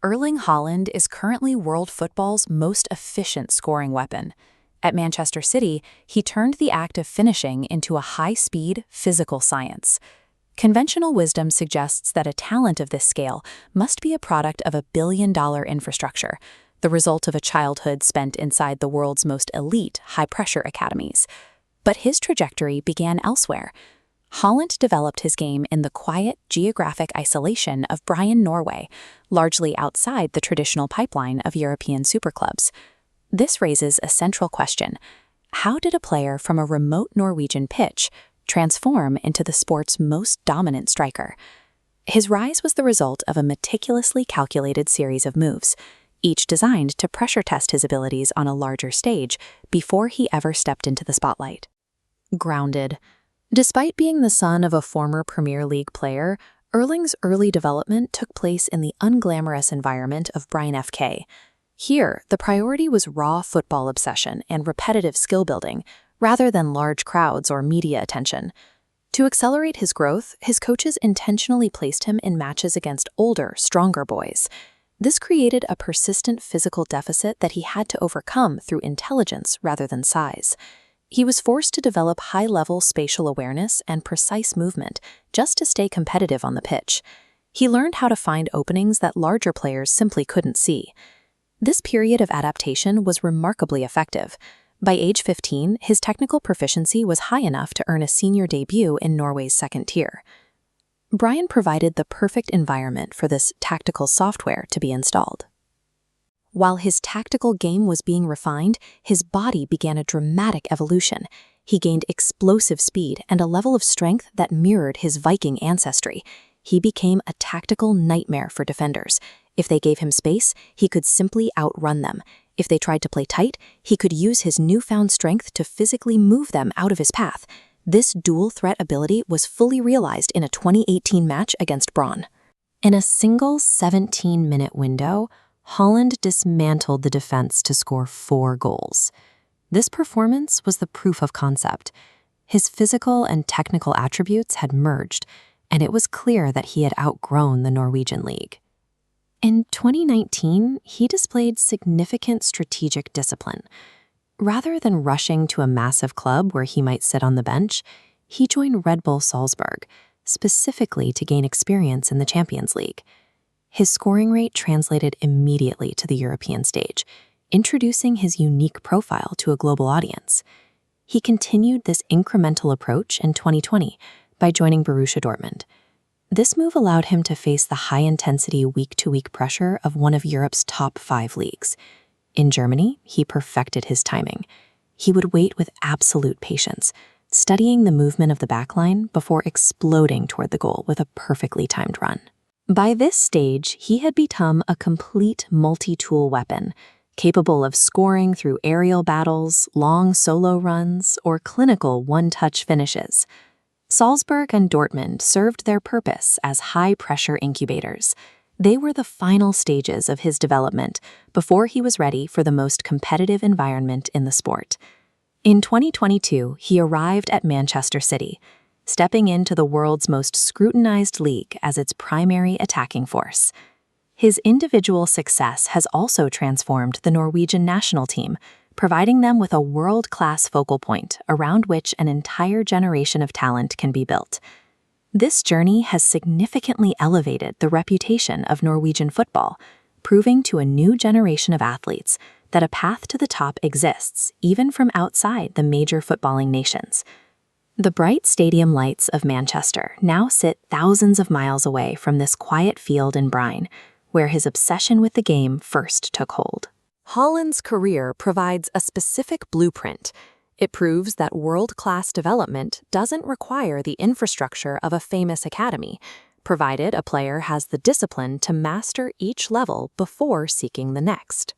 Erling Haaland is currently world football's most efficient scoring weapon. At Manchester City, he turned the act of finishing into a high-speed, physical science. Conventional wisdom suggests that a talent of this scale must be a product of a billion-dollar infrastructure, the result of a childhood spent inside the world's most elite, high-pressure academies. But his trajectory began elsewhere. Haaland developed his game in the quiet, geographic isolation of Bryne, Norway, largely outside the traditional pipeline of European superclubs. This raises a central question. How did a player from a remote Norwegian pitch transform into the sport's most dominant striker? His rise was the result of a meticulously calculated series of moves, each designed to pressure test his abilities on a larger stage before he ever stepped into the spotlight. Grounded. Despite being the son of a former Premier League player, Erling's early development took place in the unglamorous environment of Bryne FK. Here, the priority was raw football obsession and repetitive skill building, rather than large crowds or media attention. To accelerate his growth, his coaches intentionally placed him in matches against older, stronger boys. This created a persistent physical deficit that he had to overcome through intelligence rather than size. He was forced to develop high-level spatial awareness and precise movement just to stay competitive on the pitch. He learned how to find openings that larger players simply couldn't see. This period of adaptation was remarkably effective. By age 15, his technical proficiency was high enough to earn a senior debut in Norway's second tier. Bryne provided the perfect environment for this tactical software to be installed. While his tactical game was being refined, his body began a dramatic evolution. He gained explosive speed and a level of strength that mirrored his Viking ancestry. He became a tactical nightmare for defenders. If they gave him space, he could simply outrun them. If they tried to play tight, he could use his newfound strength to physically move them out of his path. This dual-threat ability was fully realized in a 2018 match against Braun. In a single 17-minute window, Haaland dismantled the defense to score 4 goals. This performance was the proof of concept. His physical and technical attributes had merged, and it was clear that he had outgrown the Norwegian league. In 2019, he displayed significant strategic discipline. Rather than rushing to a massive club where he might sit on the bench, he joined Red Bull Salzburg, specifically to gain experience in the Champions League. His scoring rate translated immediately to the European stage, introducing his unique profile to a global audience. He continued this incremental approach in 2020 by joining Borussia Dortmund. This move allowed him to face the high-intensity week-to-week pressure of one of Europe's top 5 leagues. In Germany, he perfected his timing. He would wait with absolute patience, studying the movement of the backline before exploding toward the goal with a perfectly timed run. By this stage, he had become a complete multi-tool weapon, capable of scoring through aerial battles, long solo runs, or clinical one-touch finishes. Salzburg and Dortmund served their purpose as high-pressure incubators. They were the final stages of his development before he was ready for the most competitive environment in the sport. In 2022, he arrived at Manchester City, stepping into the world's most scrutinized league as its primary attacking force. His individual success has also transformed the Norwegian national team, providing them with a world-class focal point around which an entire generation of talent can be built. This journey has significantly elevated the reputation of Norwegian football, proving to a new generation of athletes that a path to the top exists even from outside the major footballing nations. The bright stadium lights of Manchester now sit thousands of miles away from this quiet field in Bryne, where his obsession with the game first took hold. Haaland's career provides a specific blueprint. It proves that world-class development doesn't require the infrastructure of a famous academy, provided a player has the discipline to master each level before seeking the next.